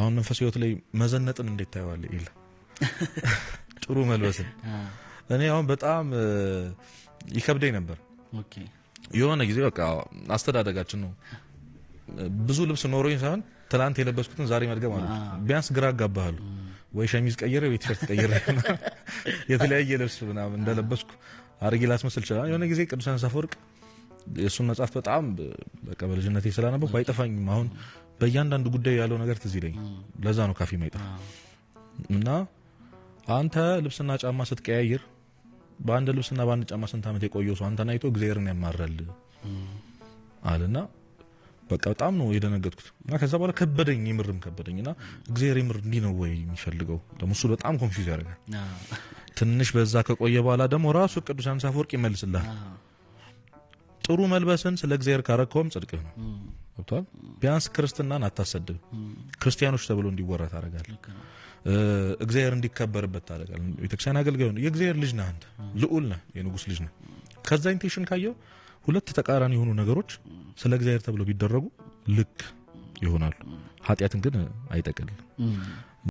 አሁን መንፈስ ህይወት ላይ መዘነጥን እንዴት ታየዋል ይል ጥሩ መልበስን እኔ አሁን በጣም ይከብደኝ ነበር ኦኬ የሆነ ጊዜ በቃ አስተዳደጋችን ነው ብዙ ልብስ ኖሮኝ ሳይሆን ትላንት የለበስኩትን ዛሬ መድገም አለ ቢያንስ ግራ አጋባሃል ወይ ሸሚዝ ቀየረ ወይ ቲሸርት ቀየረ የተለያየ ልብስ ምናምን እንደለበስኩ አርጊ ላስመስል ይችላል የሆነ ጊዜ ቅዱስ ዮሐንስ አፈወርቅ የሱን መጽሐፍ በጣም በቃ በልጅነቴ ስላነበብኩ አይጠፋኝም አሁን በእያንዳንዱ ጉዳይ ያለው ነገር ትዝ ይለኝ ለዛ ነው ካፊ ማይጠፋ እና አንተ ልብስና ጫማ ስትቀያየር በአንድ ልብስና በአንድ ጫማ ስንት አመት የቆየው ሰው አንተን አይቶ እግዚአብሔርን ያማራል አለና በቃ በጣም ነው የደነገጥኩት እና ከዛ በኋላ ከበደኝ ይምርም ከበደኝና እግዚአብሔር ይምር እንዲ ነው ወይ የሚፈልገው ደግሞ እሱ በጣም ኮንፊውዝ ያደርጋል ትንሽ በዛ ከቆየ በኋላ ደግሞ ራሱ ቅዱስ ዮሐንስ አፈወርቅ ይመልስልሃል ጥሩ መልበስን ስለ እግዚአብሔር ካረከውም ጽድቅ ነው ወጥቷል ቢያንስ ክርስትናን አታሰድብ ክርስቲያኖች ተብሎ እንዲወራ ታረጋለህ እግዚአብሔር እንዲከበርበት ታረጋለህ ቤተክርስቲያን አገልጋዩ ነው የእግዚአብሔር ልጅ ነህ አንተ ልዑል ነህ የንጉስ ልጅ ነህ ከዛ ኢንቴንሽን ካየው ሁለት ተቃራኒ የሆኑ ነገሮች ስለ እግዚአብሔር ተብሎ ቢደረጉ ልክ ይሆናሉ ኃጢያትን ግን አይጠቅልም